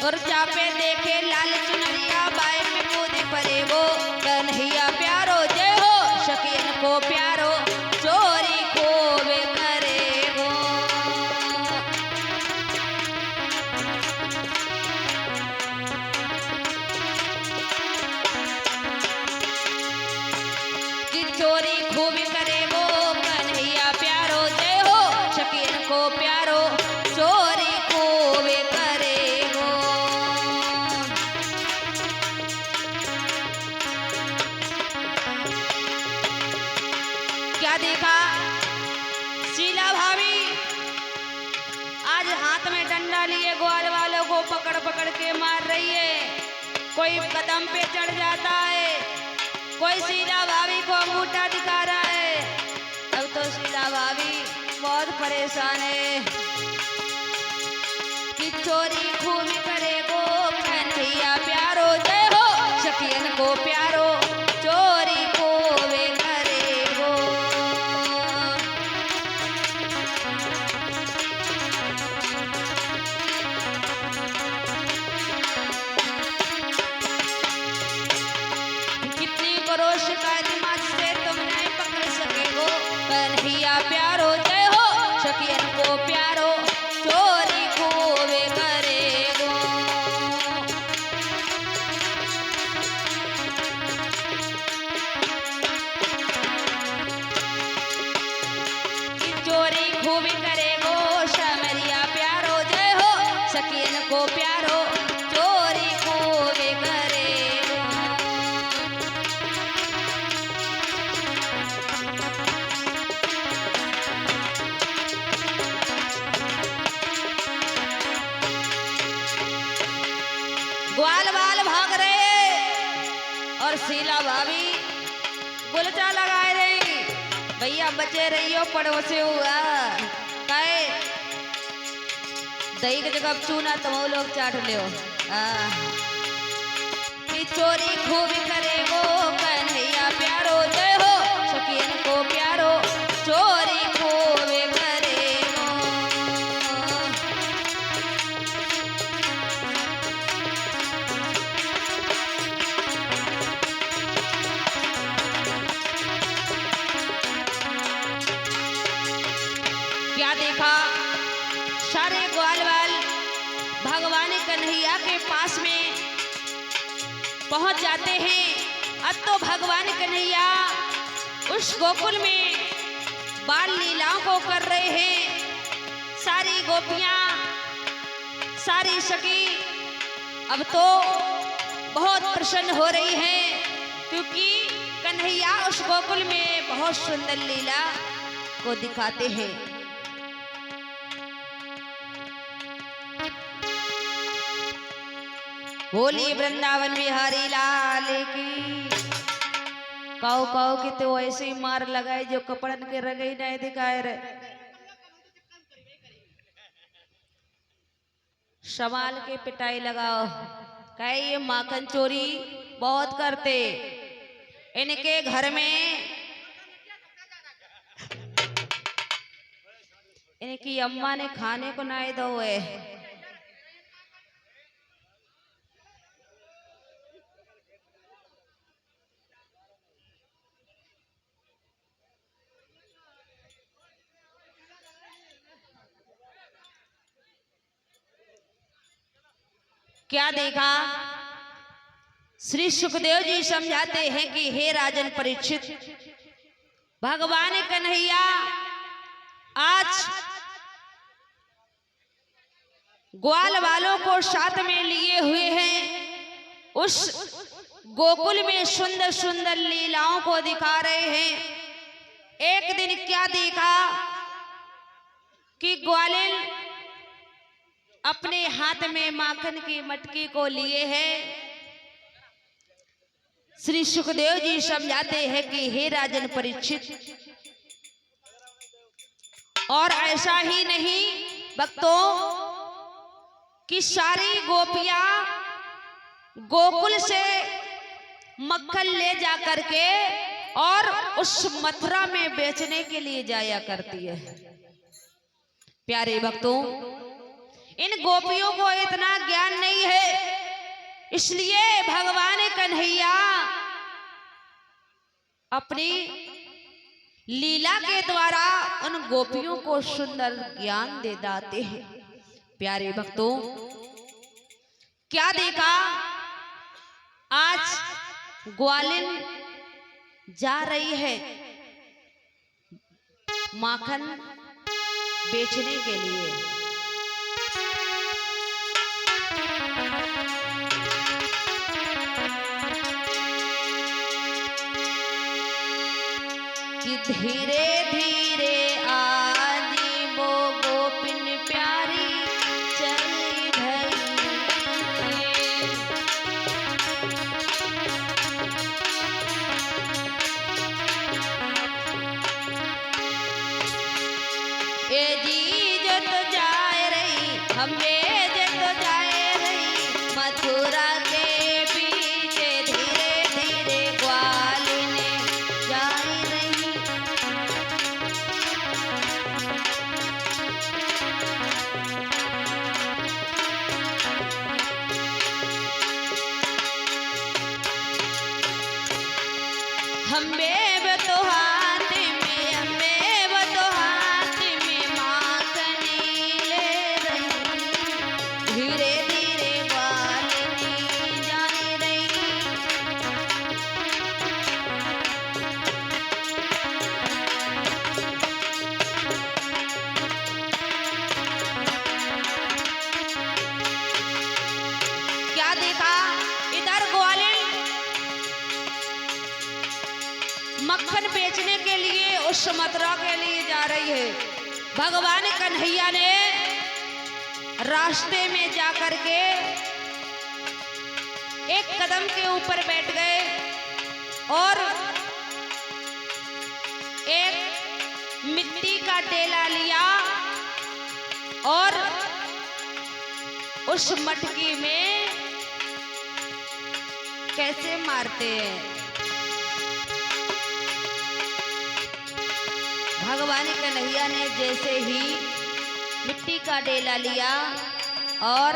और चापे देखे लाल चुनरिया बाय में कूद परे वो कन्हैया प्यारो जय हो शकीन को प्यारो चोरी को वे करे वो। कि चोरी खूब करे वो कन्हैया प्यारो जय हो शकीन को प्यारो चोरी को वे करे वो। क्या देखा शीला भाभी आज हाथ में डंडा लिए ग्वाल वालों को पकड़ पकड़ के मार रही है। कोई कदम पे चढ़ जाता है, कोई शीला भाभी को अंगूठा दिखा रहा है। अब तो शीला भाभी बहुत परेशान है कि चोरी खूब करे वो कन्हैया प्यारो जय हो शकीन को प्यारो चोरी को वे करे वो। कितनी करो शिकायत मत से तुम नहीं पकड़ सके वो कन्हैया प्यारो जय हो शकीन को प्यारो चोरी को वे करे वो। कि चोरी खूब करे वो शमरिया प्यारो जय हो शकीन को प्यारो चोरी को वे करे वो। ग्वाल बाल भाग रहे और शीला भाभी गुलचा लगाए रही। भैया बचे रहियो पड़ोसे हुआ कहे दही की जगह चूना तुम लोग चाट लियो। कि चोरी खूब करे वो कन्हैया प्यारो जय हो शकीन को प्यारो चोरी को वे करे वो। क्या देखा सारे ग्वाल वाल भगवान कन्हैया के पास में पहुंच जाते हैं। अब तो भगवान कन्हैया उस गोकुल में बाल लीलाओं को कर रहे हैं। सारी गोपियां सारी सखी अब तो बहुत प्रसन्न हो रही हैं क्योंकि कन्हैया उस गोकुल में बहुत सुंदर लीला को दिखाते हैं। बोली वृंदावन बिहारी लाल की। काऊ काऊ के तो ऐसे ही मार लगाए जो कपड़न के रगई नहीं दिखाए रे। संभाल के पिटाई लगाओ कहे ये माखन चोरी बहुत करते इनके घर में। इनकी अम्मा ने खाने को नहीं दो है। क्या देखा श्री सुखदेव जी समझाते हैं कि हे राजन परीक्षित भगवान कन्हैया आज ग्वाल वालों को साथ में लिए हुए हैं। उस गोकुल में सुंदर सुंदर लीलाओं को दिखा रहे हैं। एक दिन क्या देखा कि ग्वालिन अपने हाथ में माखन की मटकी को लिए हैं। श्री सुखदेव जी समझाते हैं कि हे राजन परीक्षित और ऐसा ही नहीं भक्तों कि सारी गोपियां गोकुल से मक्खन ले जा करके और उस मथुरा में बेचने के लिए जाया करती है। प्यारे भक्तों इन गोपियों को इतना ज्ञान नहीं है, इसलिए भगवान कन्हैया अपनी लीला के द्वारा उन गोपियों को सुंदर ज्ञान दे देते हैं। प्यारे भक्तों, क्या देखा, आज ग्वालिन जा रही है माखन बेचने के लिए। कि धीरे धीरे आजी वो गोपिन प्यारी चली भई। ए जी जो तो जाए रही, हमें जो तो जाए रही मथुरा के पीछे, धीरे धीरे ग्वालिन जाए रही। हमें तो हाथ में, हमें तो हाथ में माखन ले रही, धीरे धीरे ग्वालिन जाए रही। क्या देखा, इधर ग्वालिन मक्खन बेचने के लिए उस मथुरा के लिए जा रही है। भगवान कन्हैया ने रास्ते में जाकर के एक कदम के ऊपर बैठ गए और एक मिट्टी का डेला लिया और उस मटकी में कैसे मारते हैं। भगवान कन्हैया ने जैसे ही मिट्टी का डेला लिया और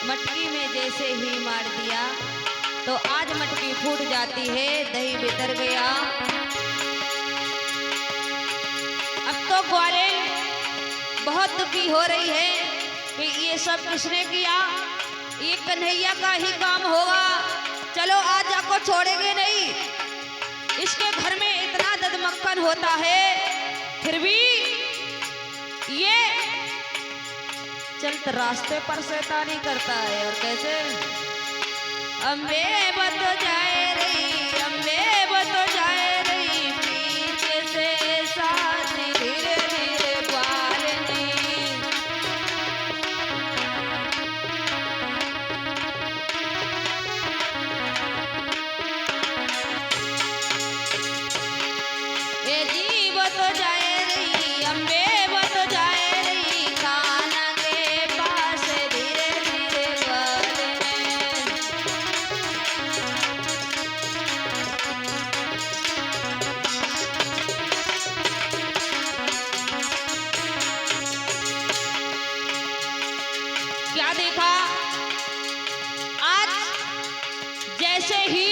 मटकी में जैसे ही मार दिया तो आज मटकी फूट जाती है, दही बितर गया। अब तो ग्वालिन बहुत दुखी हो रही है कि ये सब किसने किया, ये कन्हैया का ही काम होगा, चलो आज आपको छोड़ेंगे नहीं। इसके घर में इतना ददमक्खन होता है, फिर भी ये चलते रास्ते पर शैतानी करता है। और कैसे, अम्बे बत जाए रही, अम्बे बत जाए रही पीछे से साथ, धीरे धीरे ग्वालिन। ए जी बत जाए रही, अम्बे बत जाए रही खाना के पास, धीरे धीरे ग्वालिन। क्या देखा, आज जैसे ही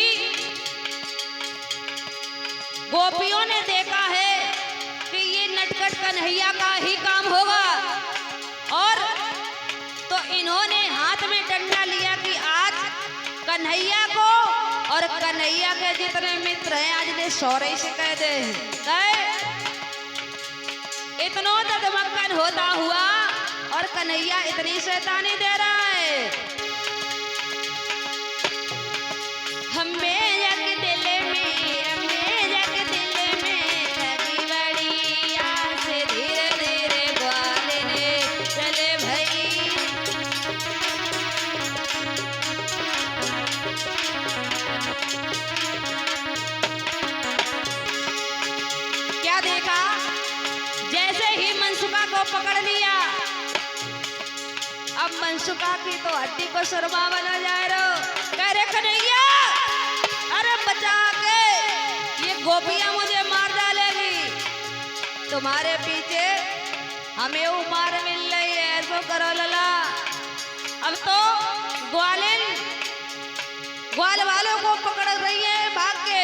गोपियों ने देखा है कि ये नटखट कन्हैया का ही काम होगा, और तो इन्होंने हाथ में डंडा लिया कि आज कन्हैया को और कन्हैया के जितने मित्र हैं आज ने सौरे से कह दे। इतना ददमक्खन होता हुआ और कन्हैया इतनी शैतानी दे रहा है। हमें जग दिल में, हमें जग दिल में लगी बड़ी आस, धीरे धीरे ग्वालिन चले भई। क्या देखा, जैसे ही मनसुखा को पकड़ लिया, अब मनसुखा की तो हड्डी को सुरमा बना जाए रहो। कह रहे कन्हैया, अरे बचा के, ये गोपियां मुझे मार डालेगी, तुम्हारे पीछे हमें वो मार मिल रही है, ऐसो करो लला। अब तो ग्वाल वालों को पकड़ रही है भाग के,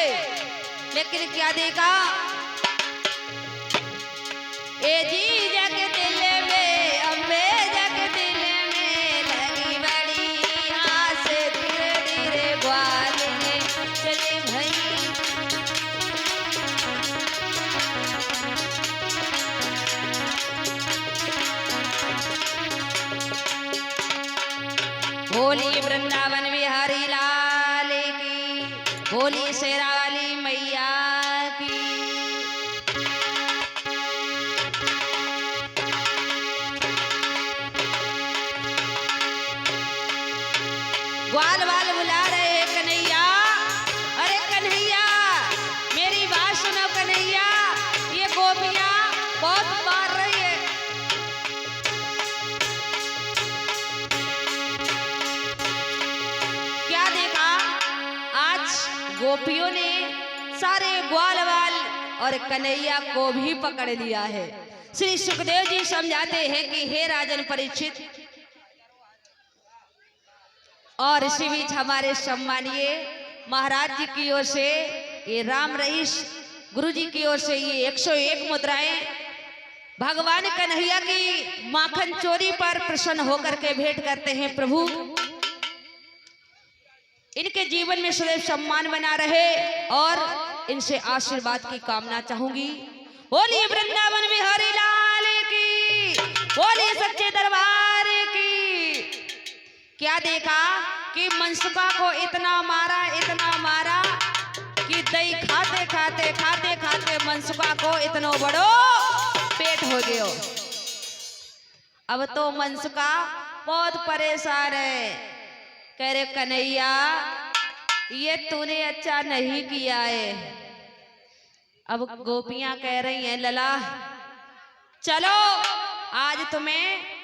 लेकिन क्या देखा, ए जी जग दिल में अम्बे जग दिल में लगी बड़ी आस, धीरे धीरे ग्वाल ने चले भई। बोली वृंदावन बिहारी लाल की, बोली शेरा वाली मैया की। ग्वाल वाल बुला रहे हैं कन्हैया, अरे कन्हैया मेरी बात सुनो कन्हैया, ये गोपियां बहुत मार रही है। क्या देखा, आज गोपियों ने सारे ग्वाल वाल और कन्हैया को भी पकड़ लिया है। श्री सुखदेव जी समझाते हैं कि हे राजन परीक्षित, और इसी बीच हमारे सम्मानीय महाराज जी की ओर से ये राम रहीश गुरु जी की ओर से ये 101 मुद्राएं भगवान कन्हैया की माखन चोरी पर प्रसन्न होकर के भेंट करते हैं। प्रभु इनके जीवन में सदैव सम्मान बना रहे और इनसे आशीर्वाद की कामना चाहूंगी। बोलिए वृंदावन बिहारी लाल की, बोलिए सच्चे दरबार की। क्या देखा कि मनसुखा को इतना मारा कि दही खाते खाते मनसुखा को इतना बड़ो पेट हो गयो। अब तो मनसुखा बहुत परेशान है, कह रहे कन्हैया ये तूने अच्छा नहीं किया है। अब गोपियां कह रही हैं लला चलो आज तुम्हें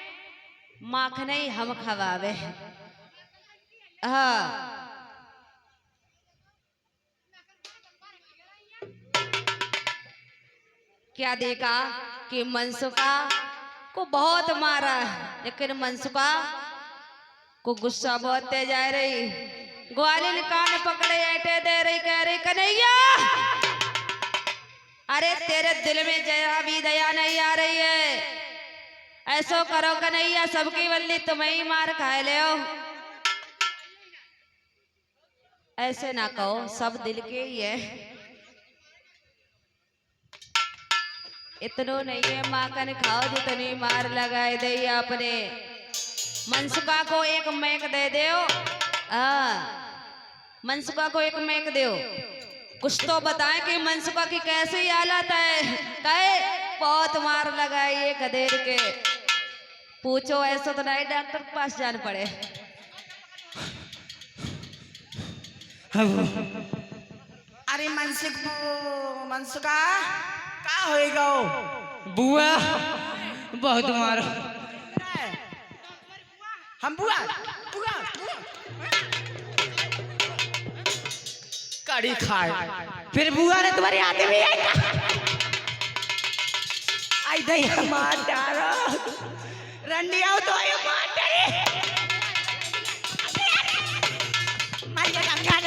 माखन ही हम खवावे। हाँ क्या देखा कि मनसुखा को बहुत मारा, लेकिन मनसुखा को गुस्सा बहुत तेज आ रही। ग्वालिन कान पकड़े ऐटे दे रही, कह रही कन्हैया अरे तेरे दिल में जरा भी दया नहीं आ रही है। ऐसो करो कन्हैया, सबकी बल्ली तुम्हें ही मार खाए ले। ऐसे ना कहो, सब दिल के ही है। इतनो नहीं है माखन खाओ जितनी मार लगाए दे आपने। मनसुखा को एक मैक दे दो, मनसुखा को एक मैक दो। कुछ तो बताएं कि मनसुखा की कैसी हालत है। कहे बहुत मार लगाई है गधेर के। पूछो ऐसा तो नहीं डॉक्टर के पास जान पड़े। अरे मनसुखा का होएगा बुआ बहुत मारो। हम बुआ कड़ी खाए फिर बुआ ने तुम्हारे आते में आई दही मार डारो रंडी आओ तो आयो मार डारे मार के गंगा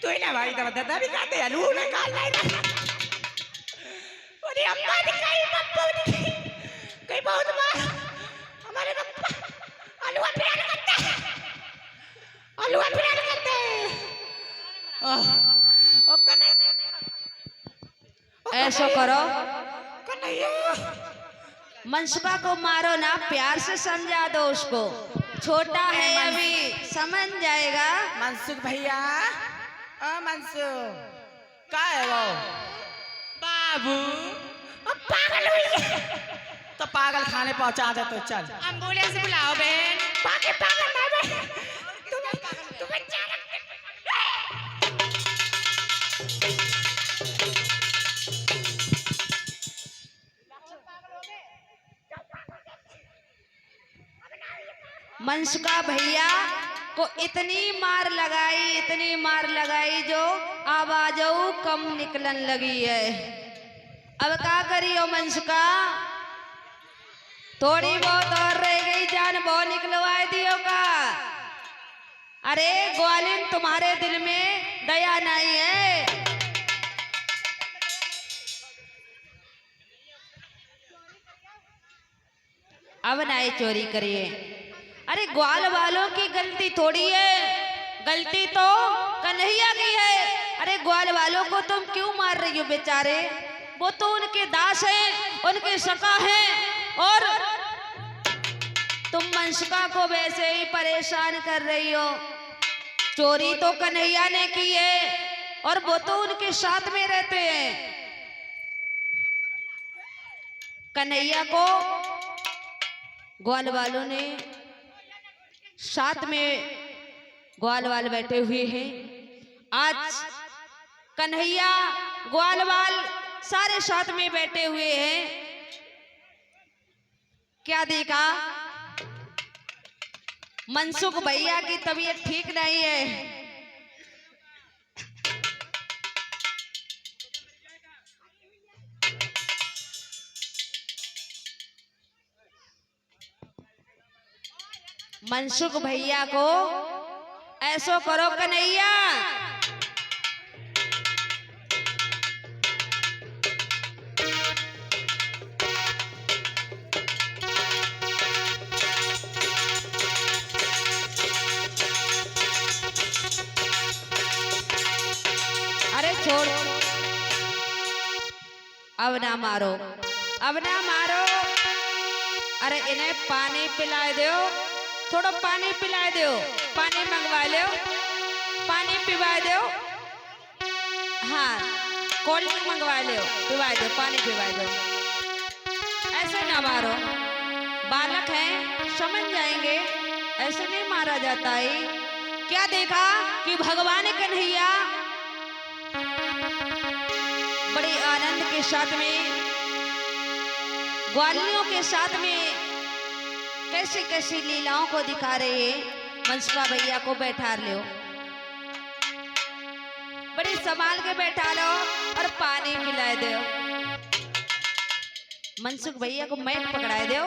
तो ना भाई तो दादा भी खाते हैं लू ना काल नहीं और अम्मा ने कहीं पप्पा ने कहीं बहुत मार हमारे पप्पा आलू फिराने करते ऐसो करो कन्हैया मनसुखा को मारो ना, प्यार से समझा दो उसको, छोटा है अभी समझ जाएगा। मनसुख भैया मनसुख का है वो बाबू पागल हुई है तो पागल खाने पहुंचा दे तो चल एम्बुलेंस बुलाओ बहन। पागल ना बे तुम्हें मनसुखा भैया को इतनी मार लगाई जो आवाजों कम निकलन लगी है। अब का करियो मनसुका, थोड़ी बहुत और रह गई जान, वो निकलवा दियो का। अरे ग्वालिन तुम्हारे दिल में दया नहीं है। अब नहीं चोरी करिए। अरे ग्वाल वालों की गलती थोड़ी है, गलती तो कन्हैया की है। अरे ग्वाल वालों को तुम क्यों मार रही हो बेचारे, वो तो उनके दास हैं, उनके सखा हैं, और तुम मनसुका को वैसे ही परेशान कर रही हो। चोरी तो कन्हैया ने की है और वो तो उनके साथ में रहते हैं। कन्हैया को ग्वाल वालों ने साथ में, ग्वाल वाल बैठे हुए हैं। आज कन्हैया ग्वाल वाल सारे साथ में बैठे हुए हैं। क्या देखा, मनसुख भैया की तबीयत ठीक नहीं है। मनसुख भैया को ऐसो करो कन्हैया, अरे छोड़, अब ना मारो, अब ना मारो। अरे इन्हें पानी पिला दो, थोड़ा पानी पिला दो, पानी मंगवा लो, पानी पिवा दो। हाँ, कोल्ड ड्रिंक मंगवा लो, पिवा दो, पानी पिवा दो। ऐसे ना मारो, बालक हैं, समझ जाएंगे, ऐसे नहीं मारा जाता है। क्या देखा कि भगवान कन्हैया बड़े आनंद के साथ में, ग्वालियों के साथ में कैसी कैसी लीलाओं को दिखा रहे हैं। मनसुका भैया को बैठा लो, बड़ी संभाल के बैठा लो और पानी पिला दो। मनसुख भैया को मैक पकड़ा दो,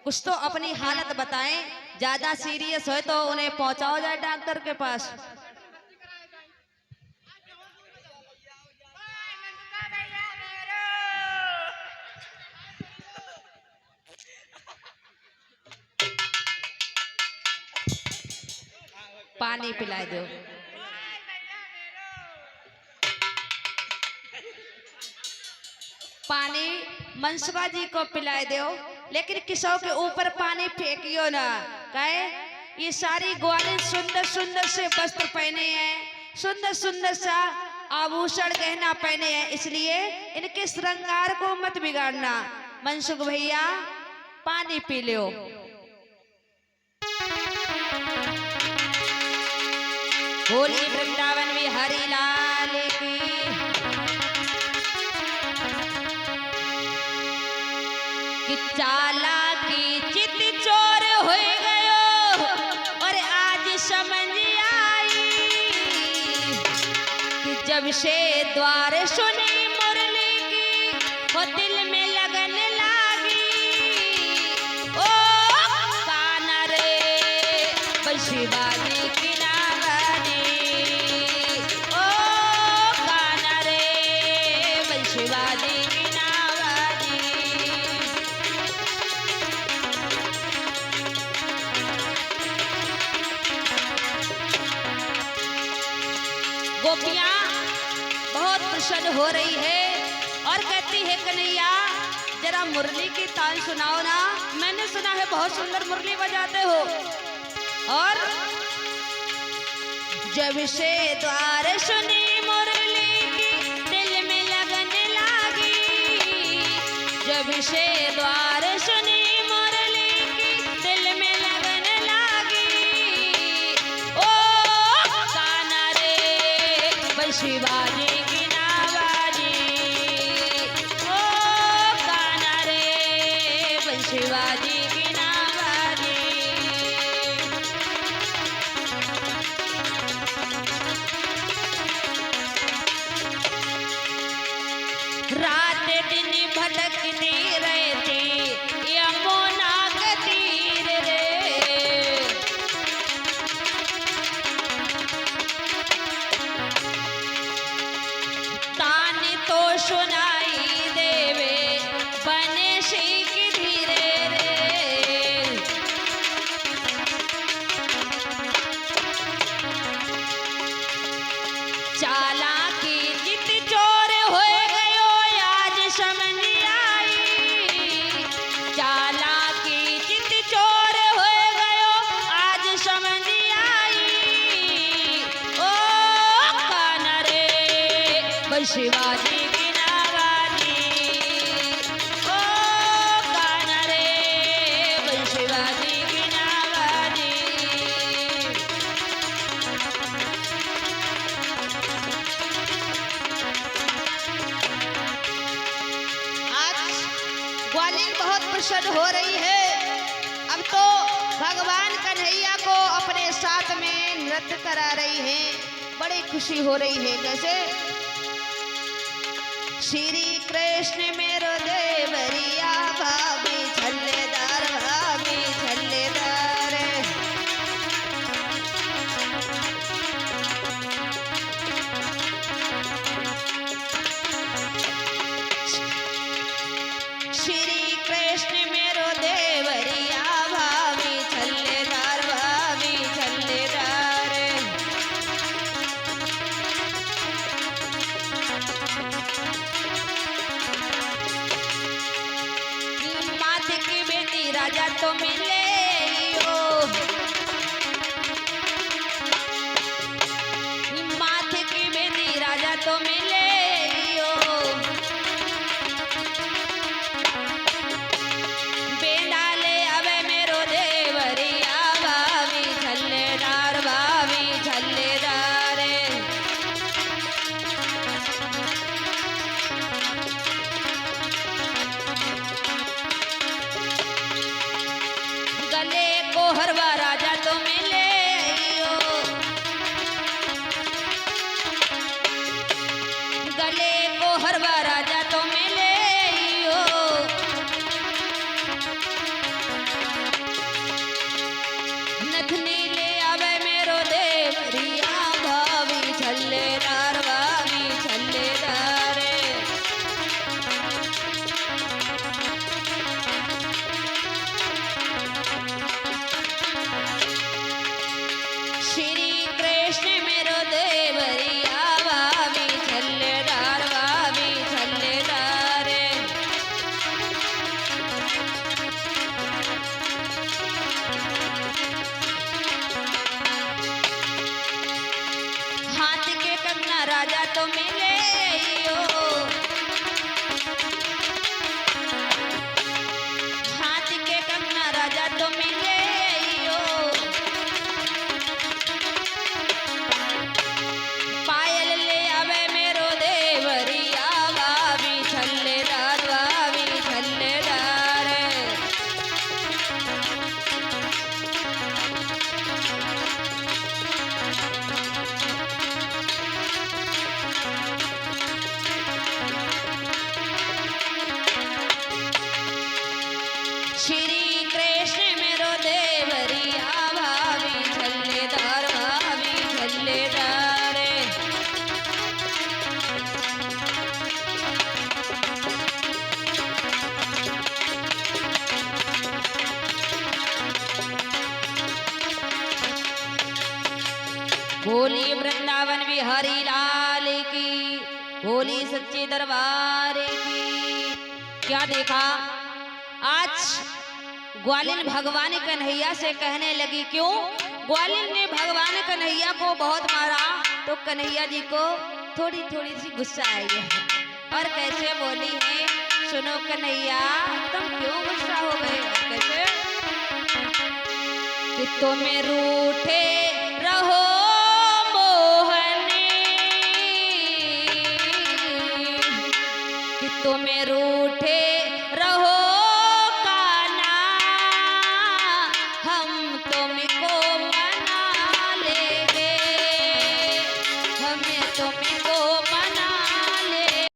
कुछ तो अपनी हालत बताएं, ज्यादा सीरियस हो तो उन्हें पहुंचाओ जाए डॉक्टर के पास। पानी पिला दो। पानी मनसुका जी को पिला दो, लेकिन किसों के ऊपर पानी फेंकियो ना। कहे ये सारी ग्वालिन सुंदर सुंदर से वस्त्र पहने हैं, सुंदर सुंदर सा आभूषण गहना पहने हैं, इसलिए इनके श्रृंगार को मत बिगाड़ना। मनसुख भैया पानी पी लो। होली वृंदावन में हरि लाल की। कि चाला की चित चोर हो गयो और आज समझ आई कि जब से द्वार सुनी मुरली की वो दिल में लगन लागी। ओ काना रे बंशीवाली की नागनी, ओ काना रे बंशीवाली की नागनी। गोपियां बहुत प्रसन्न हो रही है और कहती है कन्हैया जरा मुरली की तान सुनाओ ना, मैंने सुना है बहुत सुंदर मुरली बजाते हो। और जब से द्वार सुनी मुरली की दिल में लगन लागी। जब से द्वार सुनी मुरली की दिल में लगन लागी। ओ काना रे बंशीवाली की नावाजी, ओ काना रे बंशीवाली की नावाजी। रात शिवाजी की नावानी, ओ कान्हा रे बोल शिवाजी की नावानी। आज ग्वालियर बहुत प्रसन्न हो रही है। अब तो भगवान कन्हैया को अपने साथ में नृत्य करा रही है, बड़ी खुशी हो रही है। कैसे? श्री कृष्ण मेरो देवरिया भाभी छल्लेदार, भाभी छल्लेदार। श्री कृष्ण मेरो देवरिया भाभी छल्लेदार, भाभी छल्लेदार। माथे की बेटी राजा तो मिले ओ, माथे की बेटी राजा तो मिले ओ। बेंडाले अबे मेरो देवरिया भाभी छल्लेदार, भाभी छल्लेदार। गले को हरवा राजा तो मिले ओ, गले को हरवा राजा तो मिले ओ। नथनी ले आवे मेरो देवरिया भाभी छल्लेदार, भाभी छल्लेदार। श्री कृष्ण मेरो देवरिया भाभी छल्लेदार, भाभी छल्लेदार। हाथ के कंगना राजा तो मिले ओ, हाथ के कंगना राजा तो मिले ओ। पायल ले आवे मेरो देवरिया भाभी छल्लेदार, भाभी छल्लेदार। श्री कृष्ण मेरो देवरिया भाभी छल्लेदार, भाभी छल्लेदार। बोली वृंदावन बिहारी लाल की, बोली सच्चे दरबार की। क्या देखा? आज ग्वालियर भगवान कन्हैया से कहने लगी, क्यों? ग्वालियर ने भगवान कन्हैया को बहुत मारा तो कन्हैया जी को थोड़ी थोड़ी सी गुस्सा आई है। और कैसे बोली है, सुनो कन्हैया तुम क्यों गुस्सा हो गए? और कैसे? कि तुम रूठे रहो मोहनी, कि तुम रूठे